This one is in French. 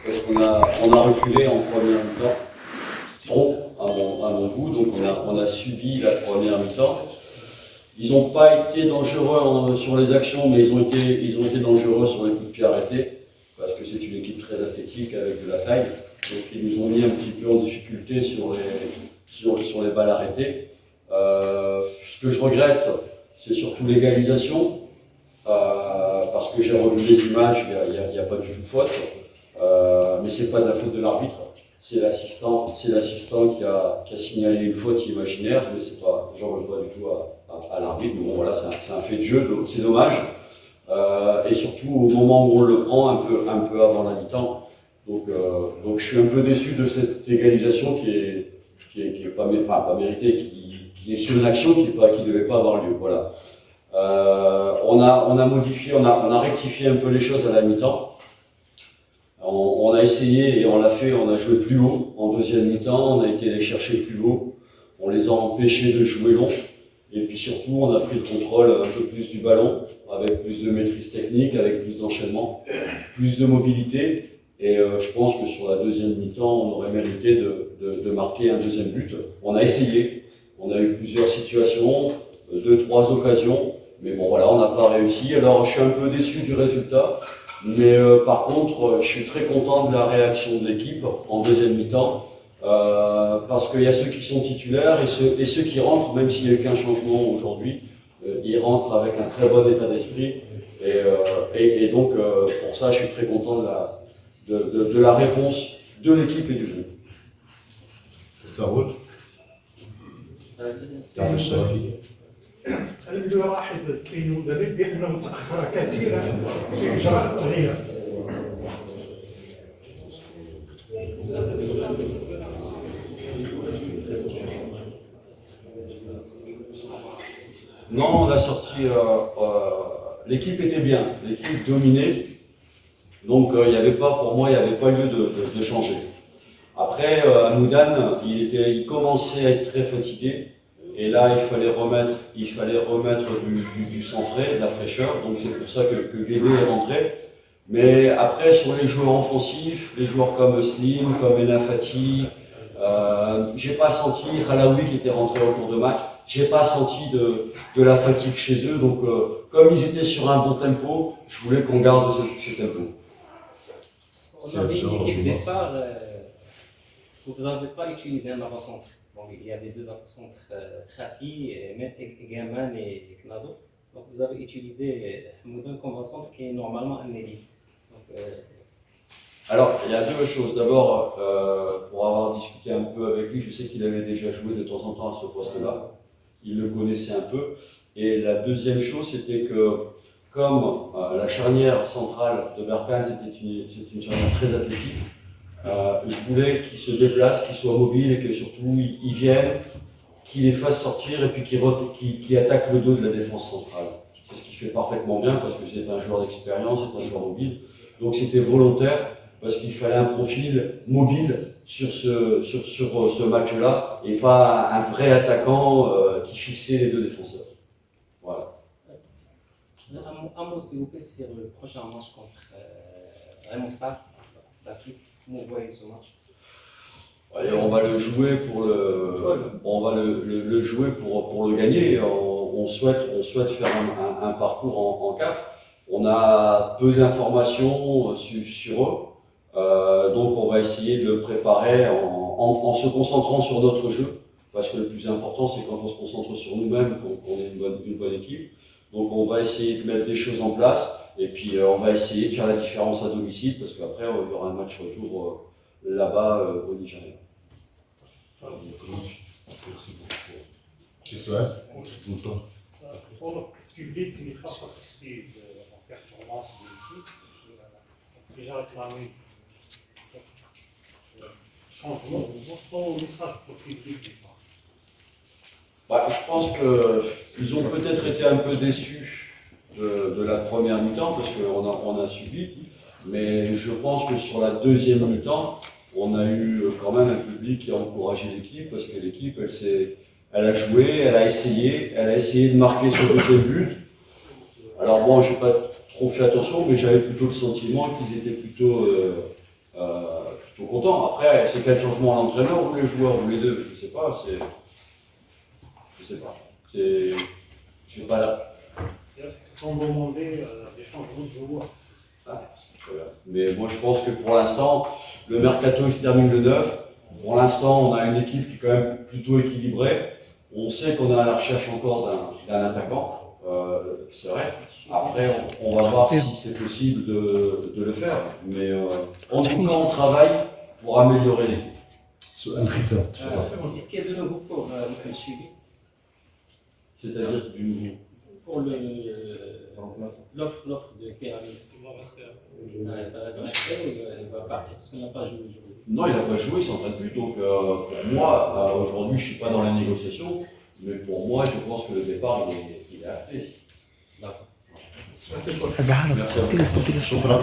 parce qu'on a reculé en première mi-temps, trop à mon goût, donc on a subi la première mi-temps. Ils n'ont pas été dangereux sur les actions, mais ils ont été dangereux sur les coups de pied arrêtés, parce que c'est une équipe très athlétique avec de la taille. Donc ils nous ont mis un petit peu en difficulté sur les balles arrêtées. Ce que je regrette, c'est surtout l'égalisation, parce que j'ai revu les images, il n'y a pas du tout de faute, mais c'est pas de la faute de l'arbitre. C'est l'assistant qui a signalé une faute imaginaire, mais c'est pas, j'en veux pas du tout à l'arbitre. Mais bon, voilà, c'est un fait de jeu, donc c'est dommage. Et surtout au moment où on le prend, un peu avant la mi-temps. Donc je suis un peu déçu de cette égalisation qui est pas méritée, qui est sur une action qui devait pas avoir lieu. Voilà. On a modifié, on a rectifié un peu les choses à la mi-temps. On a essayé et on l'a fait, on a joué plus haut en deuxième mi-temps, on a été les chercher plus haut, on les a empêchés de jouer long, et puis surtout on a pris le contrôle un peu plus du ballon, avec plus de maîtrise technique, avec plus d'enchaînement, plus de mobilité, et je pense que sur la deuxième mi-temps, on aurait mérité de marquer un deuxième but. On a essayé, on a eu plusieurs situations, 2-3 occasions, mais bon voilà, on n'a pas réussi. Alors je suis un peu déçu du résultat. Mais par contre, je suis très content de la réaction de l'équipe en deuxième mi-temps, parce qu'il y a ceux qui sont titulaires et ceux qui rentrent, même s'il n'y a eu qu'un changement aujourd'hui, ils rentrent avec un très bon état d'esprit. Et donc, pour ça, je suis très content de la réponse de l'équipe et du jeu. Ça roule. خلينا نلاحظ السيد المدرب بانه تاخر كثيرا في اجراء التغييرات. Non, on a sorti. L'équipe était bien, l'équipe dominait, donc pour moi, il n'y avait pas lieu de changer. Après, Amoudan, il commençait à être très fatigué. Et là, il fallait remettre du sang frais, de la fraîcheur. Donc c'est pour ça que Guédé est rentré. Mais après, sur les joueurs offensifs, les joueurs comme Slim, comme Enafati, j'ai pas senti Khalaoui qui était rentré en cours de match. J'ai pas senti de la fatigue chez eux. Donc comme ils étaient sur un bon tempo, je voulais qu'on garde ce tempo. On avait une équipe de départ. Vous n'avez pas utilisé un avant-centre. Bon, il y avait deux avant-centres, Khafi, Gaman et Knado. Donc vous avez utilisé Hamoudan comme avant-centre qui est normalement un ailier. Alors, il y a deux choses. D'abord, pour avoir discuté un peu avec lui, je sais qu'il avait déjà joué de temps en temps à ce poste-là. Il le connaissait un peu. Et la deuxième chose, c'était que, comme la charnière centrale de Berkane, c'est une charnière très athlétique, je voulais qu'il se déplace, qu'il soit mobile et que surtout il vienne, qu'il les fasse sortir et puis qu'il attaque le dos de la défense centrale. C'est ce qu'il fait parfaitement bien parce que c'est un joueur d'expérience, c'est un joueur mobile. Donc c'était volontaire parce qu'il fallait un profil mobile sur ce match-là et pas un vrai attaquant qui fixait les deux défenseurs. Voilà. Un mot s'il vous plaît sur le prochain match contre Raymond Stade d'Afrique. Comment vous voyez ce match? Et on va le jouer pour le jouer pour le gagner. On souhaite faire un parcours en CAF. On a peu d'informations sur eux, donc on va essayer de le préparer en se concentrant sur notre jeu, parce que le plus important c'est quand on se concentre sur nous-mêmes qu'on est une bonne équipe. Donc on va essayer de mettre des choses en place et puis on va essayer de faire la différence à domicile parce qu'après il y aura un match retour là-bas au Nigeria. Merci beaucoup. Question? Pour le public qui n'est pas satisfait de la performance de l'équipe, on a déjà réclamé changement. Votre message pour le public. Je pense qu'ils ont peut-être été un peu déçus de la première mi-temps parce qu'on a subi, mais je pense que sur la deuxième mi-temps, on a eu quand même un public qui a encouragé l'équipe parce que l'équipe, elle a joué, elle a essayé de marquer ce deuxième but. Alors bon, j'ai pas trop fait attention, mais j'avais plutôt le sentiment qu'ils étaient plutôt content. Après, c'est quel changement à l'entraîneur ou les joueurs ou les deux, je sais pas. Je sais pas. Je suis pas là. Sans demander des changements de joueurs. Voilà. Mais moi, je pense que pour l'instant, le mercato il se termine le 9. Pour l'instant, on a une équipe qui est quand même plutôt équilibrée. On sait qu'on est à la recherche encore d'un attaquant. C'est vrai. Après, on va voir si c'est possible de le faire. Mais en tout cas, on travaille pour améliorer l'équipe. سؤال ختام. Est-ce qu'il y a de nouveau pour Mohamed Chibi? C'est-à-dire du nouveau. Pour l'offre de Pyramide? Il va rester. Il va rester ou il va partir parce qu'on n'a pas joué aujourd'hui? Non, il n'a pas joué, il s'entraîne plus. Donc, pour moi, aujourd'hui, je ne suis pas dans la négociation. Mais pour moi, je pense que le départ, il est acté. D'accord. Merci à vous. شكرا.